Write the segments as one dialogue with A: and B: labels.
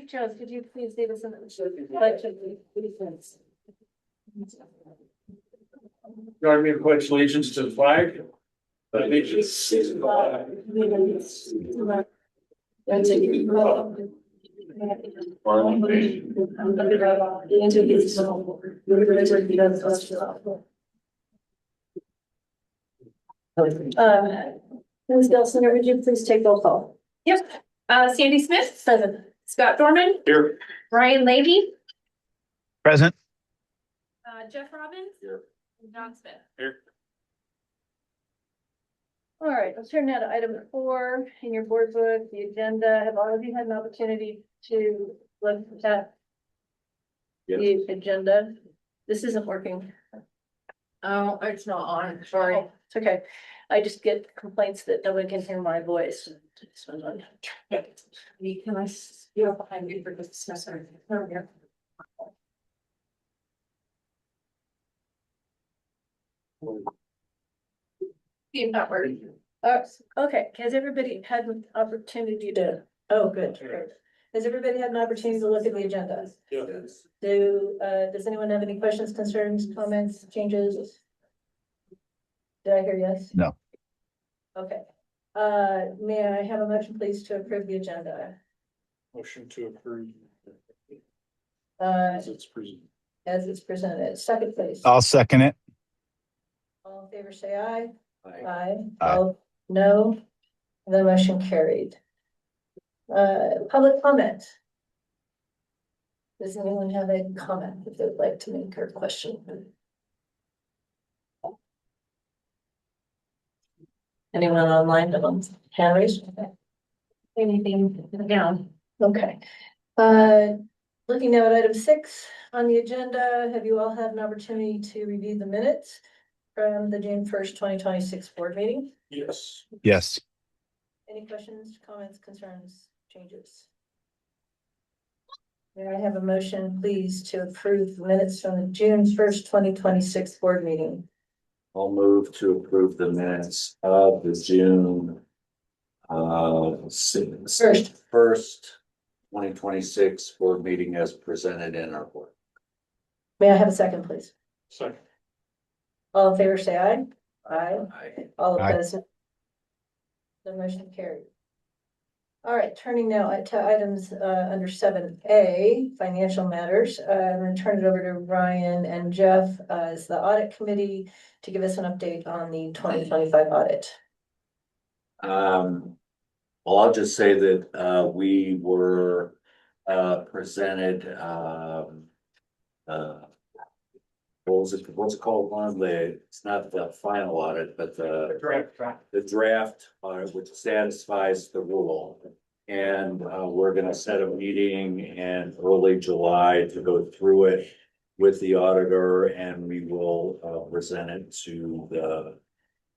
A: Jones, could you please leave us in the pledge of allegiance?
B: Join me to pledge allegiance to the flag. Allegiance to the flag.
A: Ms. Gelsinger, would you please take roll call?
C: Yep. Sandy Smith,
A: Present.
C: Scott Dorman,
B: Here.
C: Ryan Leahy,
D: Present.
C: Jeff Robbins,
B: Here.
C: and John Smith.
B: Here.
A: All right, let's turn now to item 4 in your board book, the agenda. Have all of you had an opportunity to look at the agenda? This isn't working.
C: Oh, it's not on, sorry.
A: Oh, it's okay. I just get complaints that nobody can hear my voice.
C: Can I, you're behind me for just a second. You're not working.
A: Okay, has everybody had an opportunity to, oh, good. Has everybody had an opportunity to look at the agenda?
B: Yes.
A: Does anyone have any questions, concerns, comments, changes? Did I hear yes?
D: No.
A: Okay. May I have a motion, please, to approve the agenda?
B: Motion to approve.
A: As
B: it's presented.
A: it's presented. Second, please.
D: I'll second it.
A: All in favor, say aye. Aye.
D: Aye.
A: All no. The motion carried. Public comment. Does anyone have a comment that they would like to make or question? Anyone online that wants hand raised? Okay.
C: Anything down?
A: Okay. Looking now at item 6 on the agenda, have you all had an opportunity to review the minutes from the June 1st, 2026 board meeting?
B: Yes.
D: Yes.
A: Any questions, comments, concerns, changes? May I have a motion, please, to approve the minutes from the June 1st, 2026 board meeting?
E: I'll move to approve the minutes of the June. First, 2026 board meeting as presented in our board.
A: May I have a second, please?
B: Second.
A: All in favor, say aye. Aye. All
D: Aye.
A: opposed? The motion carried. All right, turning now to items under 7A, financial matters. I'm going to turn it over to Ryan and Jeff as the audit committee to give us an update on the 2025 audit.
E: Well, I'll just say that we were presented what's it called, one? It's not the final audit, but the draft audit, which satisfies the rule. And we're gonna set a meeting in early July to go through it with the auditor, and we will present it to the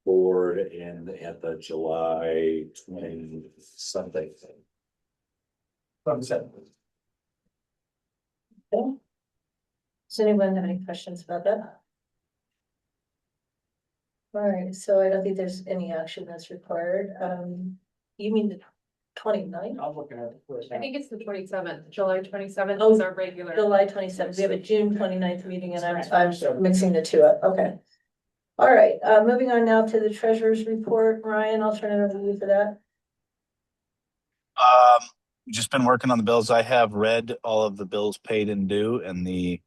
E: board at the July 20 something.
A: Okay. Does anyone have any questions about that? All right, so I don't think there's any action that's required. You mean the 29th?
B: I'm looking at it.
C: I think it's the 27th, July 27th
A: Oh,
C: is our regular.
A: July 27th. We have a June 29th meeting and I'm mixing the two up. Okay. All right, moving on now to the treasurer's report. Ryan, I'll turn it over to you for that.
D: Just been working on the bills. I have read all of the bills paid and due and the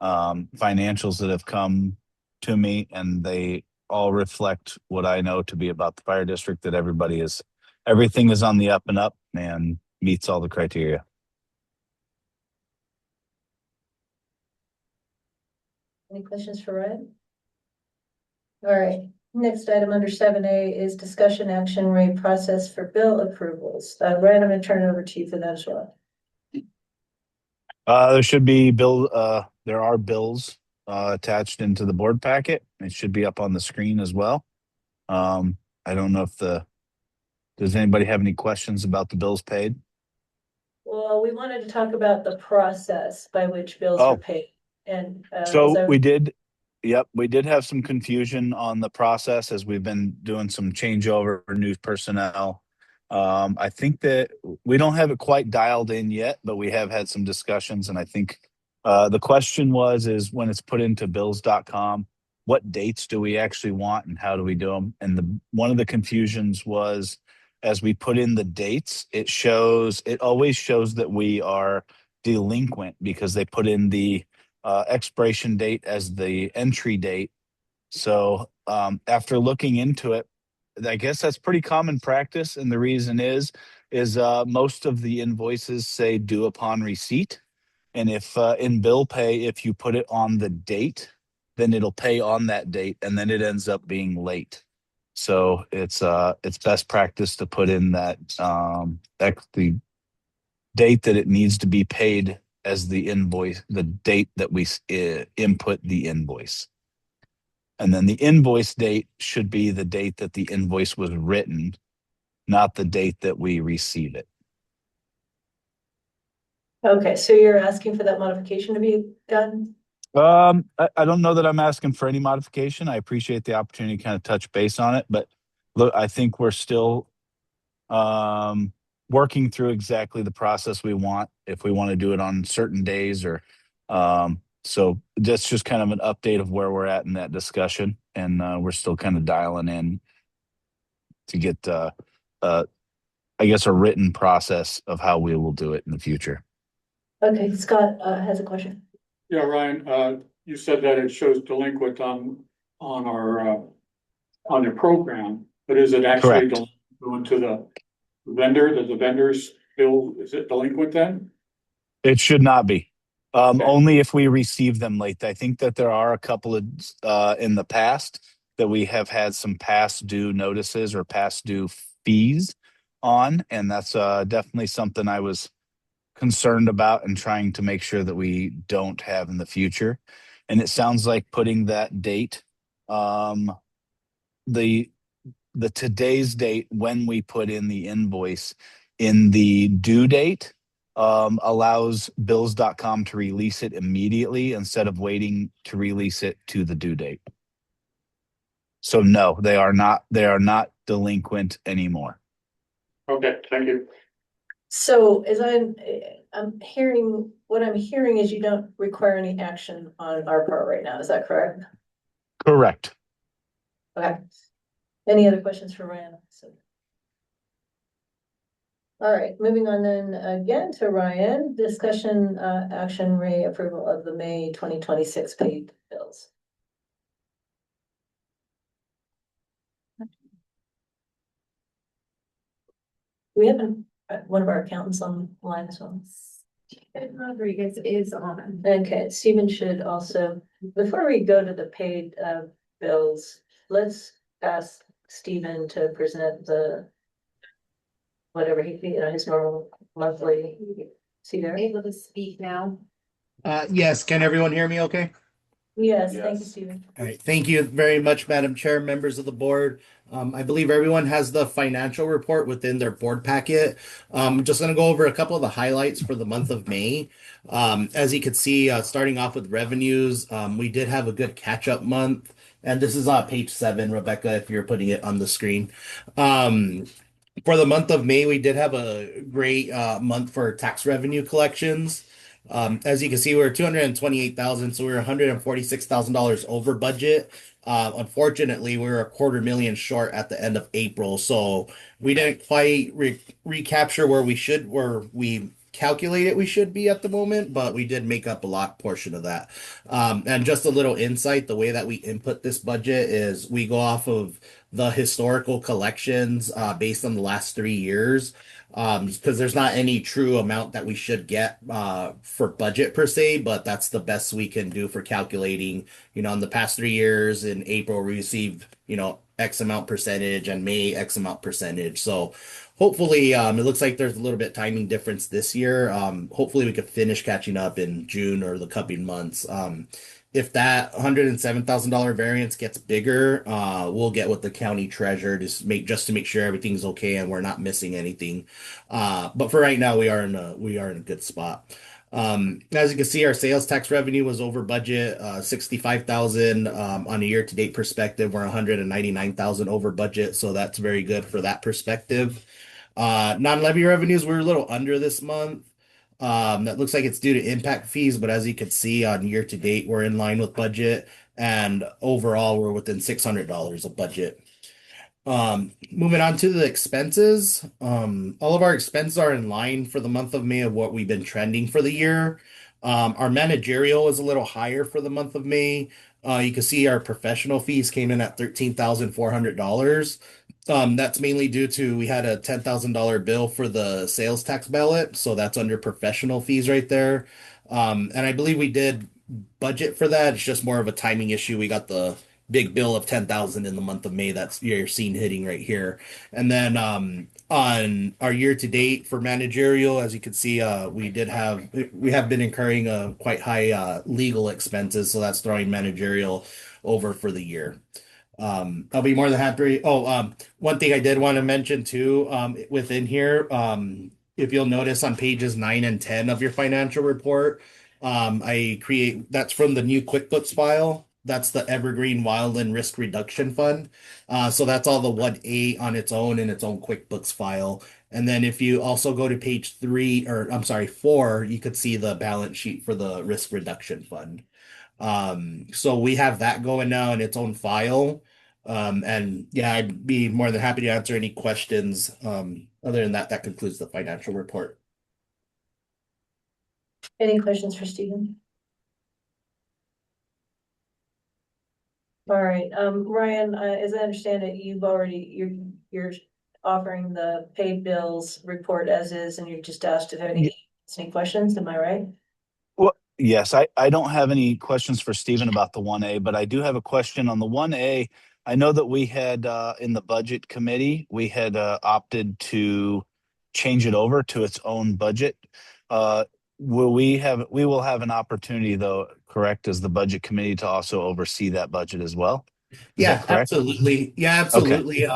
D: financials that have come to me, and they all reflect what I know to be about the fire district, that everything is on the up and up and meets all the criteria.
A: Any questions for Ryan? All right, next item under 7A is discussion action rate process for bill approvals. Ryan, I'm going to turn it over to you for that as well.
D: There should be there are bills attached into the board packet. It should be up on the screen as well. I don't know if does anybody have any questions about the bills paid?
A: Well, we wanted to talk about the process by which bills
D: Oh.
A: are paid. And
D: So we did have some confusion on the process as we've been doing some changeover for new personnel. I think that we don't have it quite dialed in yet, but we have had some discussions, and I think the question is when it's put into bills.com, what dates do we actually want and how do we do them? And one of the confusions was as we put in the dates, it always shows that we are delinquent because they put in the expiration date as the entry date. So after looking into it, I guess that's pretty common practice, and the reason is most of the invoices say due upon receipt, and if in bill pay, if you put it on the date, then it'll pay on that date, and then it ends up being late. So it's best practice to put in that the date that it needs to be paid as the invoice, the date that we input the invoice. And then the invoice date should be the date that the invoice was written, not the date that we receive it.
A: Okay, so you're asking for that modification to be done?
D: I don't know that I'm asking for any modification. I appreciate the opportunity to kind of touch base on it, but look, I think we're still working through exactly the process we want, if we want to do it on certain days or so that's just kind of an update of where we're at in that discussion, and we're still kind of dialing in to get I guess a written process of how we will do it in the future.
A: Okay, Scott has a question.
F: Yeah, Ryan, you said that it shows delinquent on our on the program, but is it actually
D: Correct.
F: going to the vendor? Does the vendor's bill, is it delinquent then?
D: It should not be.
F: Okay.
D: Only if we receive them late. I think that there are a couple of in the past that we have had some past due notices or past due fees on, and that's definitely something I was concerned about and trying to make sure that we don't have in the future. And it sounds like putting that date, the today's date when we put in the invoice in the due date allows bills.com to release it immediately instead of waiting to release it to the due date. So no, they are not delinquent anymore.
F: Okay, thank you.
A: So as I'm hearing, what I'm hearing is you don't require any action on our part right now, is that correct?
D: Correct.
A: Okay. Any other questions for Ryan? All right, moving on then again to Ryan, discussion, action, reapproval of the May 2026 paid bills. We have one of our accountants on the line as well.
C: Rodriguez is on.
A: Okay, Stephen should also, before we go to the paid bills, let's ask Stephen to present the whatever he, his normal monthly. See there?
C: Able to speak now.
G: Yes, can everyone hear me okay?
A: Yes, thank you,
E: Yes.
A: Stephen.
G: All right, thank you very much, Madam Chair, members of the board. I believe everyone has the financial report within their board packet. I'm just gonna go over a couple of the highlights for the month of May. As you can see, starting off with revenues, we did have a good catch-up month. And this is on page 7, Rebecca, if you're putting it on the screen. For the month of May, we did have a great month for tax revenue collections. As you can see, we're 228,000, so we're $146,000 over budget. Unfortunately, we're $250,000 short at the end of April, so we didn't quite recapture where we calculated we should be at the moment, but we did make up a lot portion of that. And just a little insight, the way that we input this budget is we go off of the historical collections based on the last 3 years. Because there's not any true amount that we should get for budget per se, but that's the best we can do for calculating. In the past 3 years, in April we received X amount percentage, and May X amount percentage. So hopefully it looks like there's a little bit timing difference this year. Hopefully we could finish catching up in June or the coming months. If that $107,000 variance gets bigger, we'll get with the county treasurer to make sure everything's okay and we're not missing anything. But for right now, we are in a good spot. As you can see, our sales tax revenue was over budget, 65,000. On a year-to-date perspective, we're 199,000 over budget, so that's very good for that perspective. Non-levy revenues were a little under this month. That looks like it's due to impact fees, but as you can see on year to date, we're in line with budget, and overall, we're within $600 of budget. Moving on to the expenses. All of our expenses are in line for the month of May of what we've been trending for the year. Our managerial is a little higher for the month of May. You can see our professional fees came in at $13,400. That's mainly due to we had a $10,000 bill for the sales tax ballot, so that's under professional fees right there. And I believe we did budget for that. It's just more of a timing issue. We got the big bill of 10,000 in the month of May. That's you're seeing hitting right here. And then on our year to date for managerial, as you can see, we have been incurring quite high legal expenses, so that's throwing managerial over for the year. I'll be more than happy. One thing I did want to mention too, within here, if you'll notice on pages 9 and 10 of your financial report, that's from the new QuickBooks file. That's the Evergreen Wildland Risk Reduction Fund. So that's all the 1A on its own in its own QuickBooks file. And then if you also go to page 3, or I'm sorry, 4, you could see the balance sheet for the Risk Reduction Fund. So we have that going now in its own file. And yeah, I'd be more than happy to answer any questions. Other than that, that concludes the financial report.
A: Any questions for Stephen? All right, Ryan, as I understand it, you're offering the paid bills report as is, and you just asked if any questions, am I right?
D: Well, yes, I don't have any questions for Stephen about the 1A, but I do have a question on the 1A. I know that we had in the budget committee, we had opted to change it over to its own budget. We will have an opportunity though, correct, as the budget committee to also oversee that budget as well? Is
G: Yeah,
D: that correct?
G: absolutely. Yeah,
D: Okay,
G: absolutely.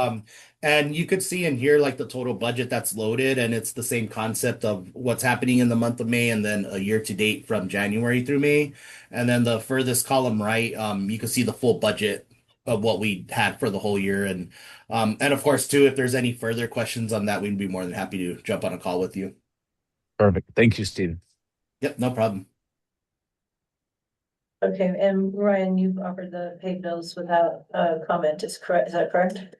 G: And you could see in here like the total budget that's loaded, and it's the same concept of what's happening in the month of May and then a year to date from January through May. And then the furthest column right, you can see the full budget of what we had for the whole year. And of course, too, if there's any further questions on that, we'd be more than happy to jump on a call with you.
D: perfect. Thank you, Stephen.
G: Yep, no problem.
A: Okay, and Ryan, you've offered the paid bills without comment, is that correct?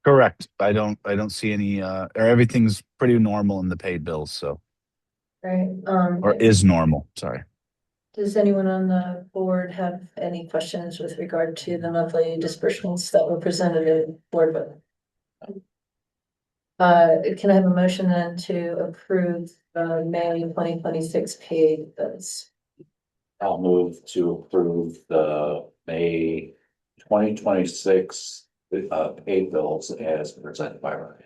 D: Correct. I don't see any or everything's pretty normal in the paid bills, so
A: Right,
D: or is normal, sorry.
A: does anyone on the board have any questions with regard to the monthly disbursements that were presented in board vote? Can I have a motion then to approve May 2026 paid bills?
E: I'll move to approve the May 2026 paid bills as presented by Ryan.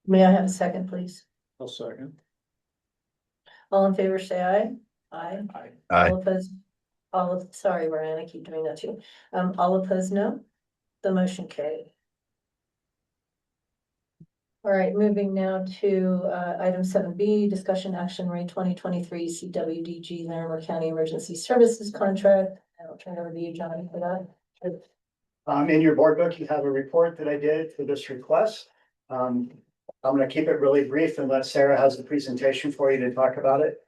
A: May I have a second, please?
F: I'll second.
A: All in favor, say aye. Aye.
D: Aye.
A: All opposed? Sorry, Ryan, I keep doing that too. All opposed, no? The motion carried. All right, moving now to item 7B, discussion action rate 2023 CWDG Larimer County Emergency Services Contract. I'll turn it over to you, Johnny, for that.
H: In your board book, you have a report that I did for this request. I'm gonna keep it really brief unless Sarah has the presentation for you to talk about it.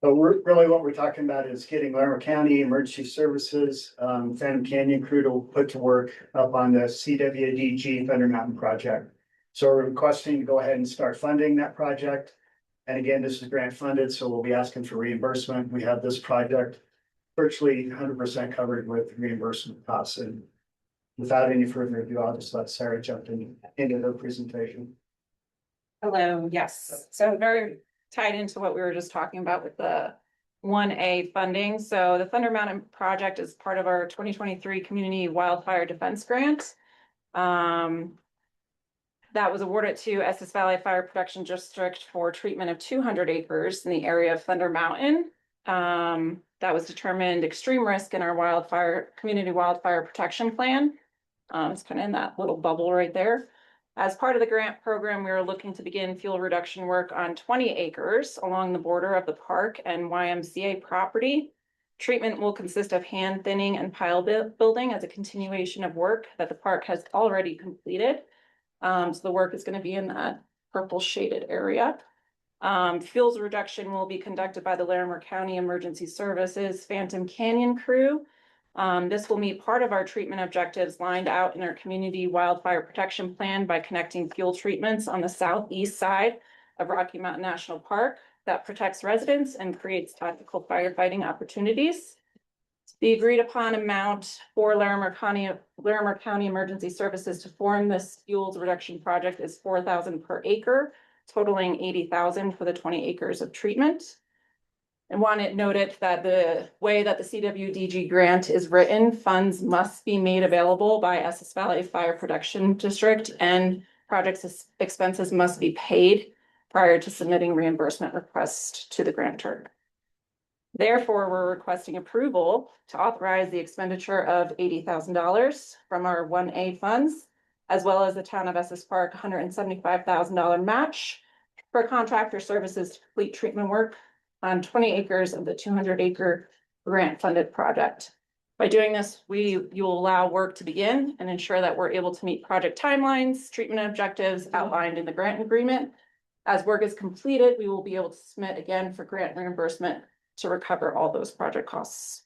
H: But really what we're talking about is getting Larimer County Emergency Services, Phantom Canyon crew to put to work up on the CWDG Thunder Mountain project. So we're requesting to go ahead and start funding that project. And again, this is grant funded, so we'll be asking for reimbursement. We have this project virtually 100% covered with reimbursement costs. And without any further ado, I'll just let Sarah jump into her presentation.
C: Hello, yes, so very tied into what we were just talking about with the 1A funding. So the Thunder Mountain project is part of our 2023 Community Wildfire Defense Grant. That was awarded to Estes Valley Fire Protection District for treatment of 200 acres in the area of Thunder Mountain. That was determined extreme risk in our community wildfire protection plan. It's kind of in that little bubble right there. As part of the grant program, we are looking to begin fuel reduction work on 20 acres along the border of the park and YMCA property. Treatment will consist of hand thinning and pile building as a continuation of work that the park has already completed. So the work is going to be in that purple shaded area. Fuels reduction will be conducted by the Larimer County Emergency Services Phantom Canyon crew. This will meet part of our treatment objectives lined out in our community wildfire protection plan by connecting fuel treatments on the southeast side of Rocky Mountain National Park that protects residents and creates tactical firefighting opportunities. The agreed upon amount for Larimer County Emergency Services to form this fuels reduction project is $4,000 per acre, totaling $80,000 for the 20 acres of treatment. And want it noted that the way that the CWDG grant is written, funds must be made available by Estes Valley Fire Protection District, and project expenses must be paid prior to submitting reimbursement request to the grantor. Therefore, we're requesting approval to authorize the expenditure of $80,000 from our 1A funds, as well as the town of Estes Park $175,000 match for contractor services to complete treatment work on 20 acres of the 200-acre grant-funded project. By doing this, you will allow work to begin and ensure that we're able to meet project timelines, treatment objectives outlined in the grant agreement. As work is completed, we will be able to submit again for grant reimbursement to recover all those project costs.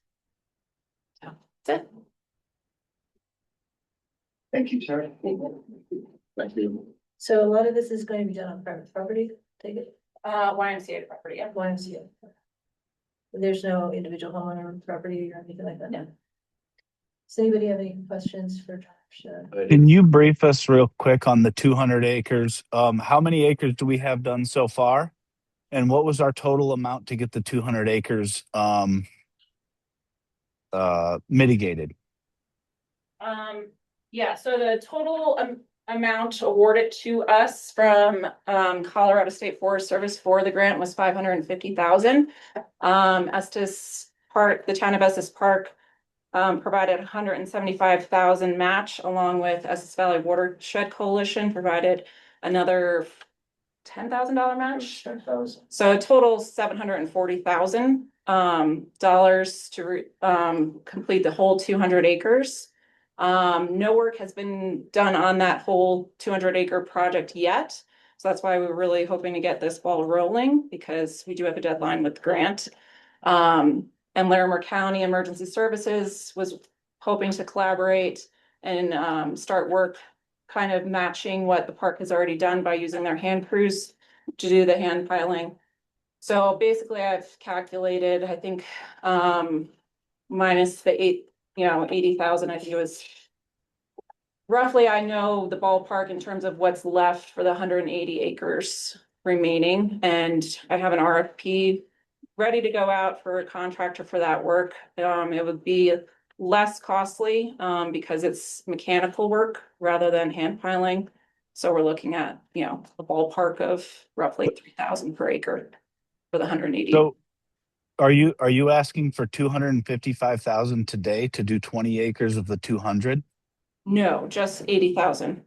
C: So, that's it.
H: Thank you, Sarah.
B: Thank you.
A: So a lot of this is going to be done on private property, take it,
C: YMCA property, yeah.
A: YMCA. There's no individual homeowner property or anything like that?
C: No.
A: Does anybody have any questions for Josh?
D: Can you brief us real quick on the 200 acres? How many acres do we have done so far? And what was our total amount to get the 200 acres mitigated?
C: Yeah, so the total amount awarded to us from Colorado State Forest Service for the grant was $550,000. Estes Park, the town of Estes Park provided $175,000 match, along with Estes Valley Watershed Coalition provided another $10,000 match.
H: 10,000.
C: So a total $740,000 dollars to complete the whole 200 acres. No work has been done on that whole 200-acre project yet. So that's why we're really hoping to get this ball rolling, because we do have a deadline with the grant. And Larimer County Emergency Services was hoping to collaborate and start work kind of matching what the park has already done by using their hand crews to do the hand piling. So basically I've calculated, I think, minus the 80,000, I think it was roughly, I know the ballpark in terms of what's left for the 180 acres remaining. And I have an RFP ready to go out for a contractor for that work. It would be less costly because it's mechanical work rather than hand piling. So we're looking at, a ballpark of roughly 3,000 per acre for the 180.
D: So are you asking for 255,000 today to do 20 acres of the 200?
C: No, just 80,000.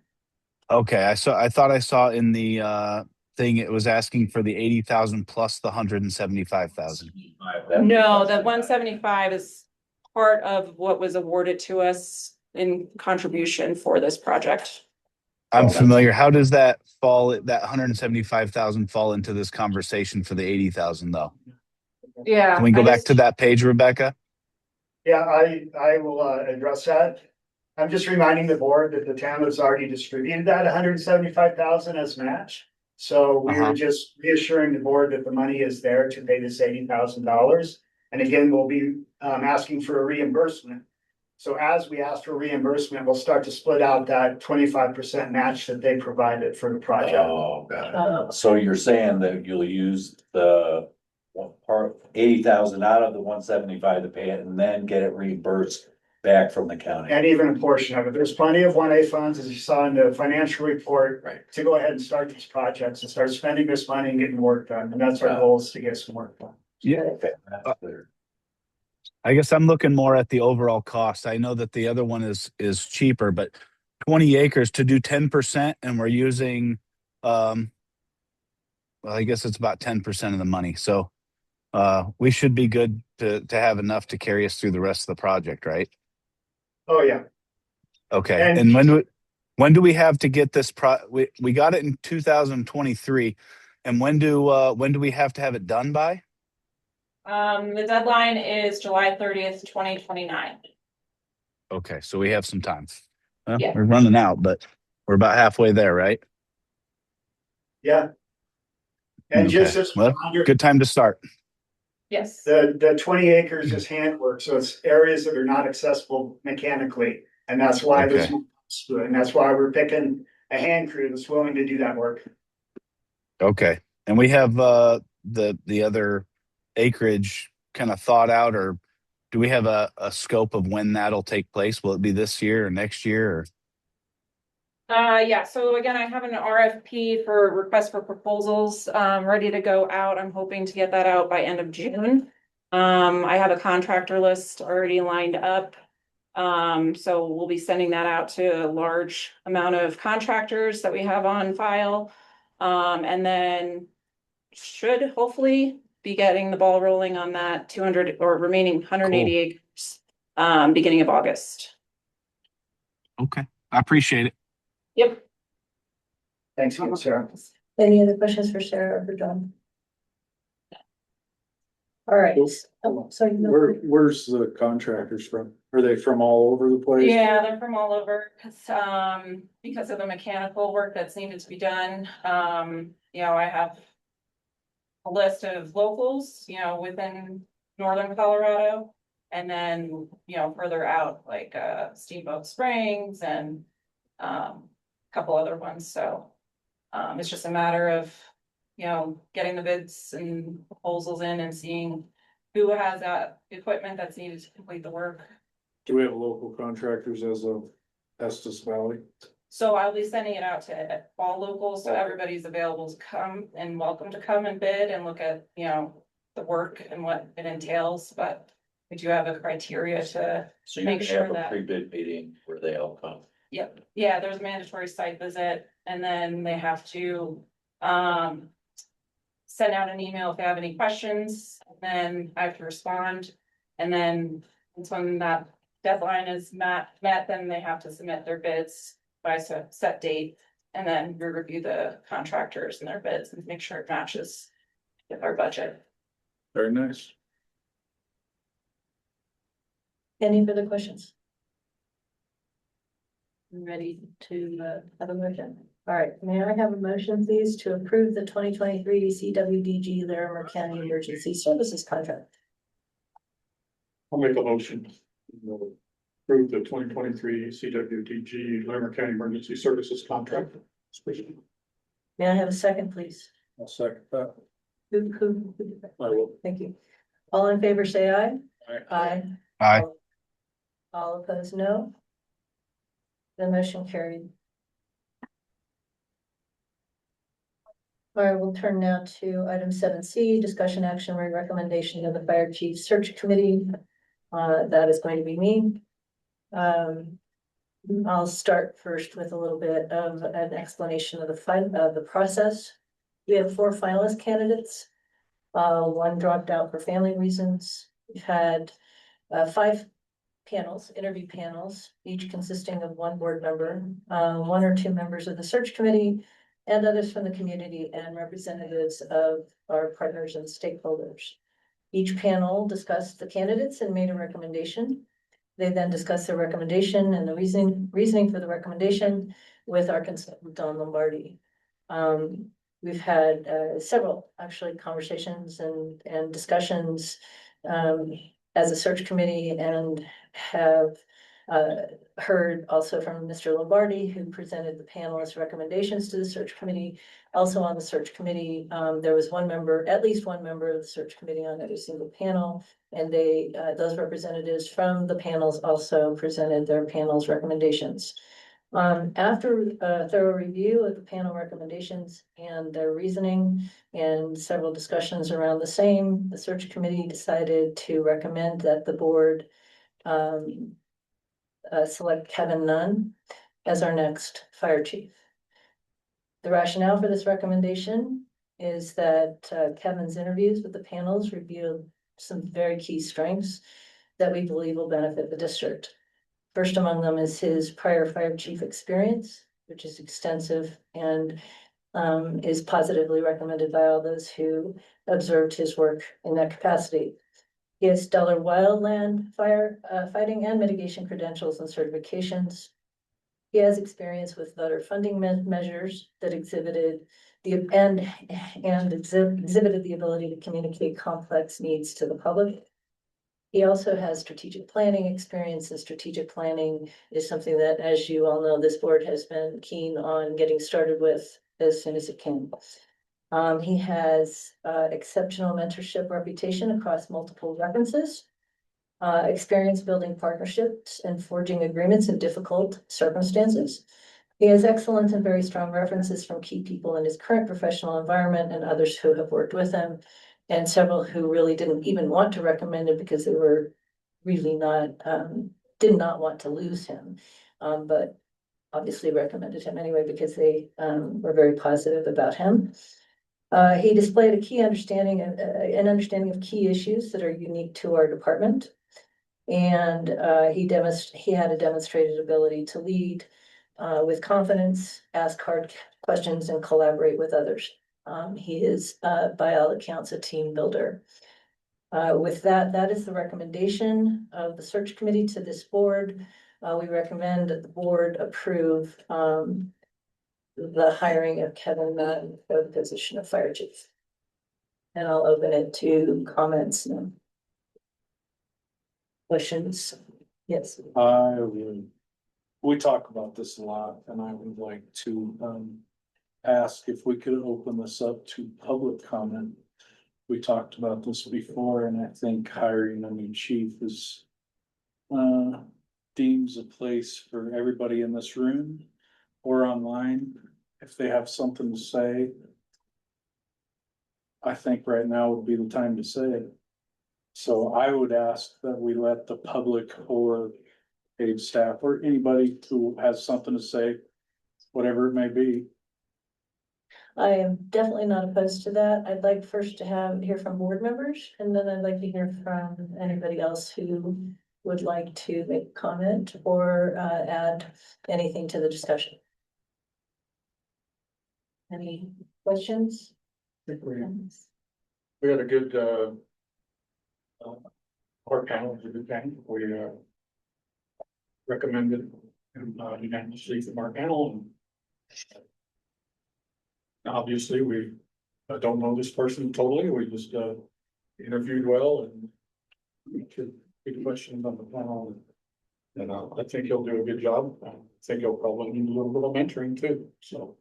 D: Okay, I thought I saw in the thing it was asking for the 80,000 plus the 175,000.
C: No, the 175 is part of what was awarded to us in contribution for this project.
D: I'm familiar. How does that fall, that 175,000 fall into this conversation for the 80,000 though?
C: Yeah.
D: Can we go back to that page, Rebecca?
H: Yeah, I will address that. I'm just reminding the board that the town has already distributed that 175,000 as match. So we were just reassuring the board that the money is there to pay this $80,000. And again, we'll be asking for a reimbursement. So as we ask for reimbursement, we'll start to split out that 25% match that they provided for the project.
E: Oh, got it. So you're saying that you'll use the one part, 80,000 out of the 175 to pay it and then get it reimbursed back from the county.
H: And even a portion of it. There's plenty of 1A funds, as you saw in the financial report,
E: Right.
H: to go ahead and start these projects and start spending this money and getting work done. And that's our goal, is to get some work done.
D: Yeah.
E: Okay, that's clear.
D: I guess I'm looking more at the overall cost. I know that the other one is cheaper, but 20 acres to do 10%, and we're using, well, I guess it's about 10% of the money. So we should be good to have enough to carry us through the rest of the project, right?
H: Oh, yeah.
D: Okay.
H: And-
D: And when When do we have to get this we got it in 2023. And when do we have to have it done by?
C: The deadline is July 30th, 2029.
D: Okay, so we have some time. Well,
C: Yeah.
D: we're running out, but we're about halfway there, right?
H: Yeah. And just
D: Okay.
H: as a
D: Well,
H: reminder,
D: good time to start.
C: Yes.
H: the 20 acres is handwork, so it's areas that are not accessible mechanically. And that's why this,
D: Okay.
H: and that's why we're picking a hand crew that's willing to do that work.
D: Okay. And we have the other acreage kind of thought out, or do we have a scope of when that'll take place? Will it be this year or next year? Or?
C: Yeah, so again, I have an RFP for request for proposals, ready to go out. I'm hoping to get that out by end of June. I have a contractor list already lined up. So we'll be sending that out to a large amount of contractors that we have on file. And then should hopefully be getting the ball rolling on that 200 or remaining 180 acres, beginning of August.
D: Okay. I appreciate it.
C: Yep.
H: Thanks, Sarah.
A: Any other questions for Sarah or for John? All right. Oh, sorry.
B: Where's the contractors from? Are they from all over the place?
C: Yeah, they're from all over, because of the mechanical work that's needed to be done. I have a list of locals, within northern Colorado. And then, further out, like, Steamboat Springs and, a couple other ones, so. It's just a matter of, getting the bids and proposals in and seeing who has that equipment that's needed to complete the work.
B: Do we have local contractors as of Estes Valley?
C: So I'll be sending it out to all locals, so everybody's available to come and welcome to come and bid and look at, the work and what it entails, but we do have a criteria to,
E: So you
C: Make
E: can
C: sure
E: have a
C: that-
E: pre-bid meeting where they all come.
C: yep, yeah, there's a mandatory site visit, and then they have to, send out an email if they have any questions, and then I have to respond. And then once when that deadline is met, then they have to submit their bids by a set date. And then we review the contractors and their bids and make sure it matches with our budget.
B: Very nice.
A: Any further questions? Ready to have a motion? All right, may I have a motion, please, to approve the 2023 CWDG Larimer County Emergency Services Contract?
F: I'll make a motion. Approve the 2023 CWDG Larimer County Emergency Services Contract.
A: May I have a second, please?
B: I'll second that.
A: Who did that?
B: I will.
A: Thank you. All in favor, say aye. Aye.
D: Aye.
A: All opposed, no. The motion carried. All right, we'll turn now to item 7C, discussion action or recommendation of the fire chief search committee. That is going to be me. I'll start first with a little bit of an explanation of the process. We have 4 finalist candidates. One dropped out for family reasons. We've had 5 panels, interview panels, each consisting of 1 board member, 1 or 2 members of the search committee, and others from the community and representatives of our partners and stakeholders. Each panel discussed the candidates and made a recommendation. They then discussed their recommendation and the reasoning for the recommendation with our consultant, Don Lombardi. We've had several actually conversations and discussions as a search committee, and have heard also from Mr. Lombardi, who presented the panelists' recommendations to the search committee. Also on the search committee, there was at least one member of the search committee on every single panel, and those representatives from the panels also presented their panel's recommendations. After a thorough review of the panel recommendations and their reasoning and several discussions around the same, the search committee decided to recommend that the board select Kevin Nunn as our next fire chief. The rationale for this recommendation is that Kevin's interviews with the panels revealed some very key strengths that we believe will benefit the district. First among them is his prior fire chief experience, which is extensive and is positively recommended by all those who observed his work in that capacity. He has stellar wildland fire fighting and mitigation credentials and certifications. He has experience with voter funding measures that exhibited exhibited the ability to communicate complex needs to the public. He also has strategic planning experience, and strategic planning is something that, as you all know, this board has been keen on getting started with as soon as it can. He has exceptional mentorship reputation across multiple references, experience building partnerships and forging agreements in difficult circumstances. He has excellent and very strong references from key people in his current professional environment and others who have worked with him, and several who really didn't even want to recommend him because they were really not, did not want to lose him. But obviously recommended him anyway because they were very positive about him. He displayed a key understanding of of key issues that are unique to our department. And he had a demonstrated ability to lead with confidence, ask hard questions, and collaborate with others. He is, by all accounts, a team builder. With that, that is the recommendation of the search committee to this board. We recommend that the board approve the hiring of Kevin Madden for the position of fire chief. And I'll open it to comments now. Questions? Yes.
I: We talk about this a lot, and I would like to ask if we could open this up to public comment. We talked about this before, and I think hiring a new chief is deems a place for everybody in this room or online. If they have something to say, I think right now would be the time to say it. So I would ask that we let the public or paid staff or anybody who has something to say, whatever it may be.
A: I am definitely not opposed to that. I'd like first to hear from board members, and then I'd like to hear from anybody else who would like to make a comment or add anything to the discussion. Any questions?
F: I think we had a good, our panel was a good panel. We recommended unanimously from our panel. And obviously, we don't know this person totally. We just interviewed well and answered good questions on the panel. And I think he'll do a good job. I think he'll probably need a little bit of mentoring too, so.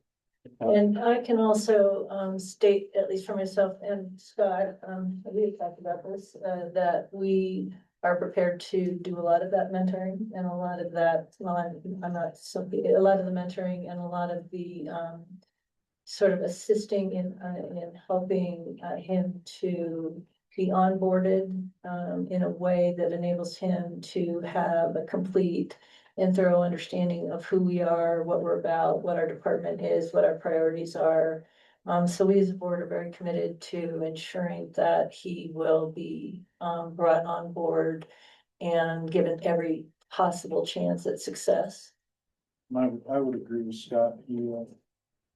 A: And I can also state, at least for myself and Scott, we've talked about this, that we are prepared to do a lot of that mentoring and a lot of that, well, I'm not so, a lot of the mentoring and a lot of the sort of assisting in helping him to be onboarded in a way that enables him to have a complete and thorough understanding of who we are, what we're about, what our department is, what our priorities are. So we as a board are very committed to ensuring that he will be brought on board and given every possible chance at success.
I: I would agree with Scott.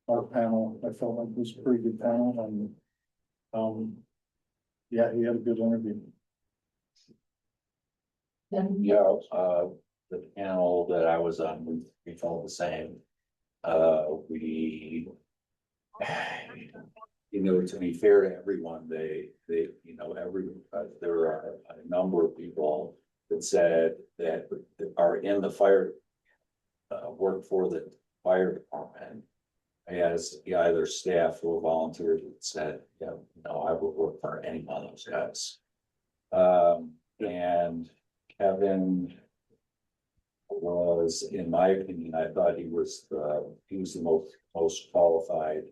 I: Our panel, I felt like it was a pretty good panel, and yeah, he had a good interview.
E: Yeah, the panel that I was on, we felt the same. We, to be fair to everyone, they, there are a number of people that said that are in the fire, work for the fire department. As either staff or volunteers that said, I would work for any one of those guys. And Kevin was, in my opinion, I thought he was the most qualified.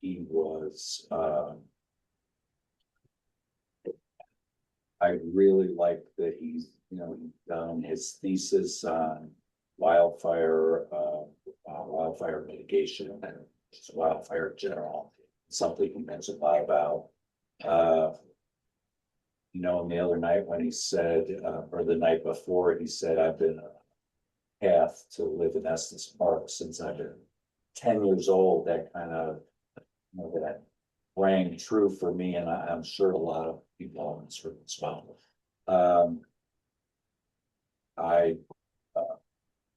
E: He was, I really like that he's, done his thesis on wildfire mitigation and just wildfire in general, something he knows a lot about. And the other night when he said, or the night before, he said, I've been path to live in Estes Park since I've been 10 years old. That kind of, that rang true for me, and I'm sure a lot of people in this room as well. I,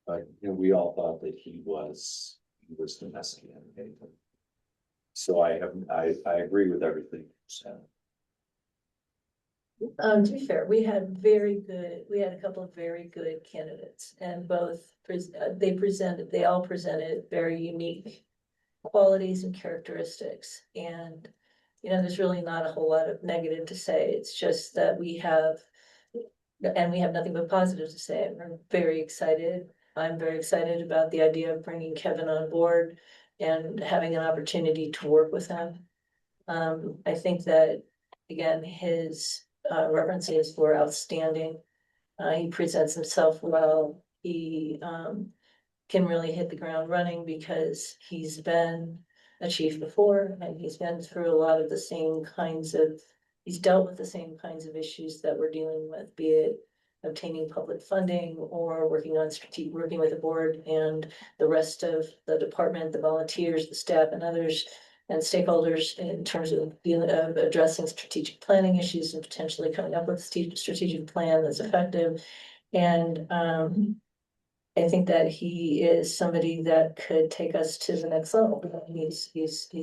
E: but we all thought that he was the messy candidate. So I agree with everything you said.
A: To be fair, we had a couple of very good candidates, and they all presented very unique qualities and characteristics. And, there's really not a whole lot of negative to say. It's just that we have nothing but positive to say. We're very excited. I'm very excited about the idea of bringing Kevin on board and having an opportunity to work with him. I think that, again, his references were outstanding. He presents himself well. He can really hit the ground running because he's been a chief before, and he's been through a lot of the same he's dealt with the same kinds of issues that we're dealing with, be it obtaining public funding or working with the board and the rest of the department, the volunteers, the staff, and others and stakeholders in terms of addressing strategic planning issues and potentially coming up with a strategic plan that's effective. And I think that he is somebody that could take us to the next level. He's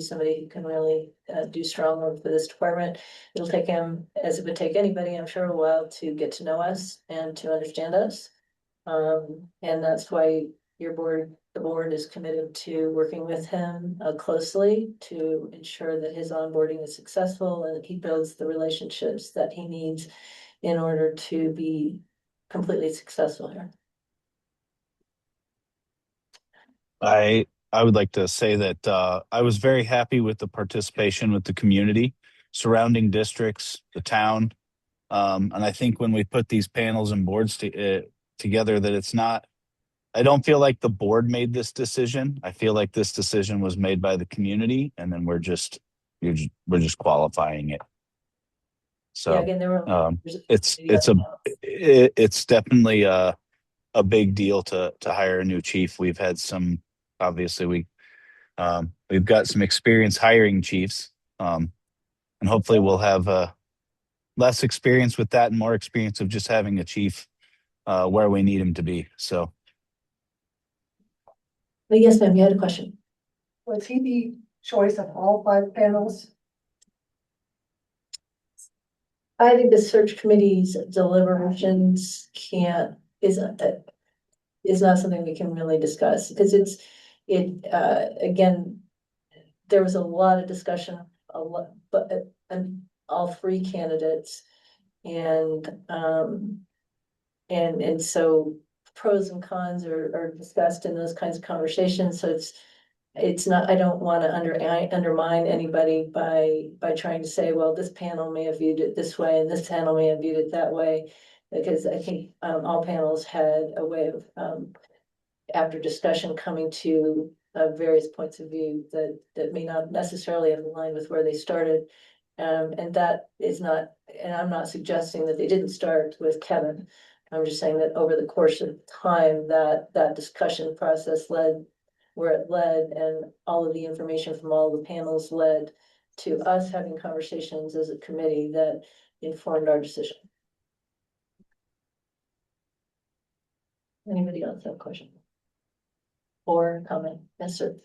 A: somebody who can really do strong work for this department. It'll take him, as it would take anybody, I'm sure, a while to get to know us and to understand us. And that's why the board is committed to working with him closely to ensure that his onboarding is successful and that he builds the relationships that he needs in order to be completely successful here.
D: I would like to say that I was very happy with the participation with the community, surrounding districts, the town. And I think when we put these panels and boards together, that it's not, I don't feel like the board made this decision. I feel like this decision was made by the community, and then we're just qualifying it. So
A: Yeah, again, there were.
D: it's definitely a big deal to hire a new chief. We've had some, obviously we've got some experience hiring chiefs, and hopefully we'll have less experience with that and more experience of just having a chief where we need him to be. So.
A: Yes, ma'am, you had a question.
J: Was he the choice of all 5 panels?
A: I think the search committee's deliberations is not something we can really discuss because again, there was a lot of discussion, and all 3 candidates, and so pros and cons are discussed in those kinds of conversations. So it's not, I don't want to undermine anybody by trying to say, well, this panel may have viewed it this way and this panel may have viewed it that way, because I think all panels had a way of after discussion coming to various points of view that may not necessarily have aligned with where they started. And that is not, and I'm not suggesting that they didn't start with Kevin. I'm just saying that over the course of time, that discussion process led where it led, and all of the information from all the panels led to us having conversations as a committee that informed our decision. Anybody else have a question? Or comment? Yes, sir.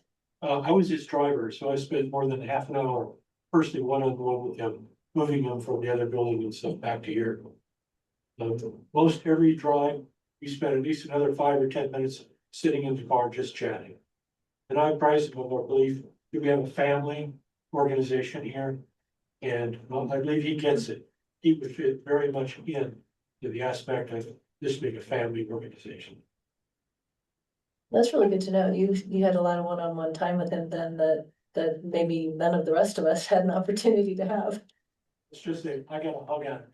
K: I was his driver, so I spent more than half an hour personally one-on-one with him, moving him from the other building and stuff back to here. Most every drive, we spent at least another 5 or 10 minutes sitting in the car just chatting. And I apprised him of our belief that we have a family organization here. And I believe he gets it. He would fit very much in to the aspect of this being a family organization.
A: That's really good to know. You had a lot of one-on-one time with him then that maybe none of the rest of us had an opportunity to have.
K: It's just that I got a hug out of him.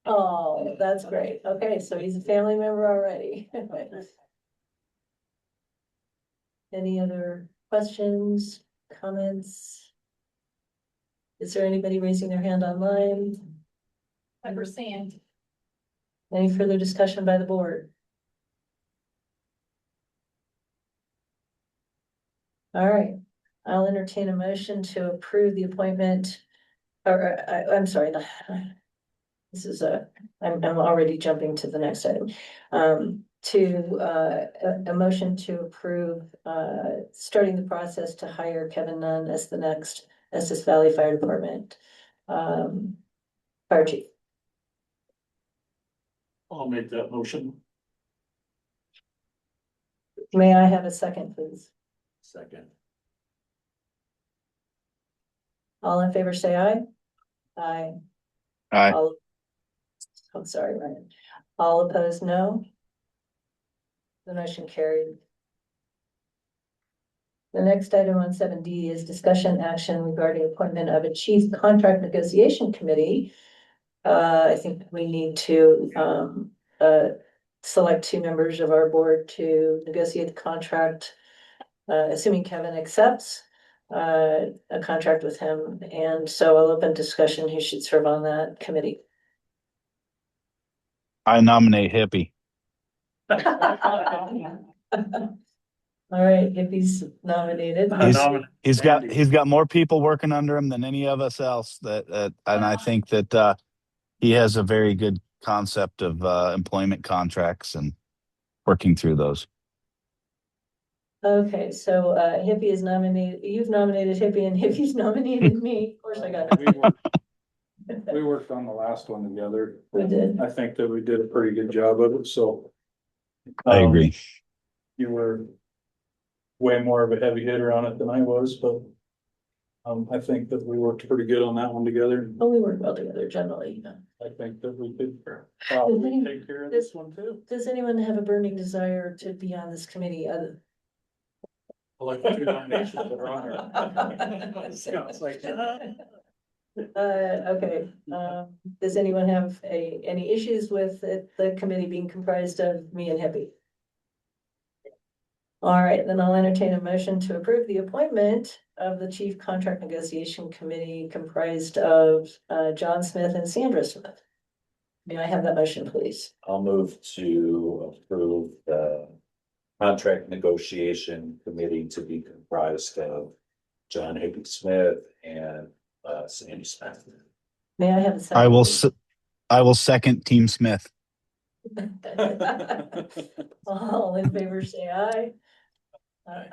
A: Oh, that's great. Okay, so he's a family member already. Any other questions, comments? Is there anybody raising their hand online?
J: Never seen.
A: Any further discussion by the board? All right, I'll entertain a motion to approve the appointment. I'm sorry. This is I'm already jumping to the next item. A motion to approve, starting the process to hire Kevin Nunn as the next Estes Valley Fire Department, fire chief.
I: I'll make that motion.
A: May I have a second, please?
E: Second.
A: All in favor, say aye. Aye.
D: Aye.
A: All- I'm sorry, Ryan. All opposed, no. The motion carried. The next item on 7D is discussion action regarding appointment of a chief contract negotiation committee. I think we need to select 2 members of our board to negotiate the contract, assuming Kevin accepts a contract with him. And so I'll open discussion who should serve on that committee.
D: I nominate Hippie.
A: All right, if he's nominated.
D: He's got more people working under him than any of us else and I think that he has a very good concept of employment contracts and working through those.
A: Okay, so Hippie is nominated, you've nominated Hippie and Hippie's nominated me. Of course I got it.
I: We worked on the last one together.
A: We did.
I: I think that we did a pretty good job of it, so.
D: I agree.
I: You were way more of a heavy hitter on it than I was, but I think that we worked pretty good on that one together.
A: Oh, we work well together generally.
I: I think that we could probably take care of this one too.
A: Does anyone have a burning desire to be on this committee?
I: Like the 2 nominations that are on there. Sounds like-
A: Okay, does anyone have any issues with the committee being comprised of me and Hippie? All right, then I'll entertain a motion to approve the appointment of the Chief Contract Negotiation Committee comprised of John Smith and Sandra Smith. May I have that motion, please?
E: I'll move to approve the contract negotiation committee to be comprised of John Hippie Smith and Sandy Smith.
A: May I have a second?
D: I will second Team Smith.
A: All in favor, say aye.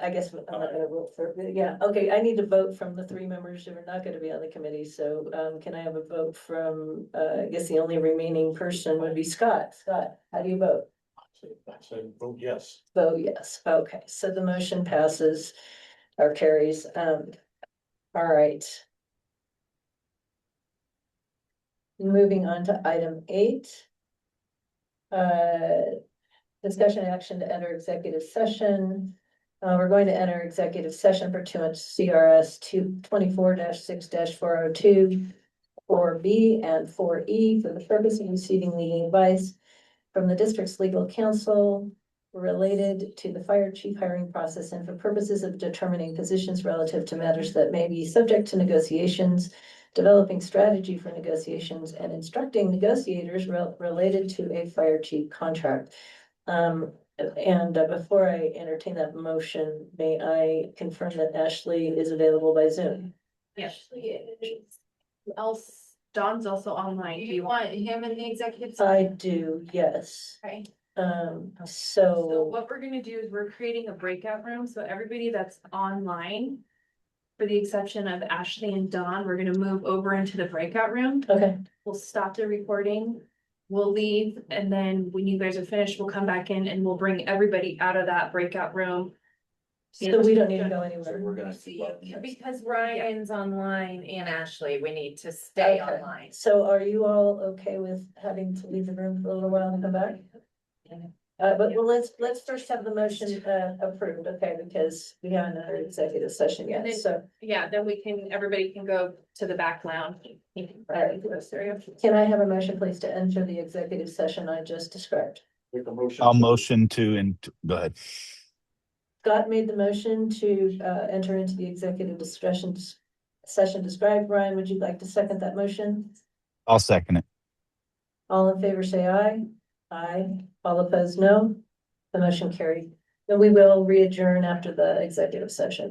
A: I guess I'm not gonna vote for, yeah, okay, I need to vote from the 3 members who are not gonna be on the committee, so can I have a vote from, I guess the only remaining person would be Scott. Scott, how do you vote?
I: I said, vote yes.
A: Vote yes, okay, so the motion passes or carries, all right. Moving on to item 8. Discussion action to enter executive session. We're going to enter executive session pursuant to CRS 224-6-402, 4B and 4E for the purpose of receiving legal advice from the district's legal counsel related to the fire chief hiring process and for purposes of determining positions relative to matters that may be subject to negotiations, developing strategy for negotiations, and instructing negotiators related to a fire chief contract. Before I entertain that motion, may I confirm that Ashley is available by Zoom?
C: Ashley is. Else, Don's also online. Do you want him in the executive?
A: I do, yes.
C: Okay.
A: So
C: So what we're gonna do is we're creating a breakout room, so everybody that's online, for the exception of Ashley and Dawn, we're gonna move over into the breakout room.
A: okay,
C: We'll stop the recording, we'll leave, and then when you guys are finished, we'll come back in and we'll bring everybody out of that breakout room.
A: so we don't need to go
E: So
A: anywhere.
E: we're gonna.
C: Because Ryan's online and Ashley, we need to stay
A: Okay.
C: online.
A: So are you all okay with having to leave the room for a little while and come back? But let's first have the motion approved, okay, because we haven't had an executive session yet,
C: And then-
A: so.
C: Yeah, then everybody can go to the back lounge.
A: Can I have a motion, please, to enter the executive session I just described?
F: Make a motion.
D: I'll motion to go ahead.
A: Scott made the motion to enter into the executive discussion session described. Ryan, would you like to second that motion?
D: I'll second it.
A: All in favor, say aye. Aye. All opposed, no. The motion carried. And we will re-adjourn after the executive session.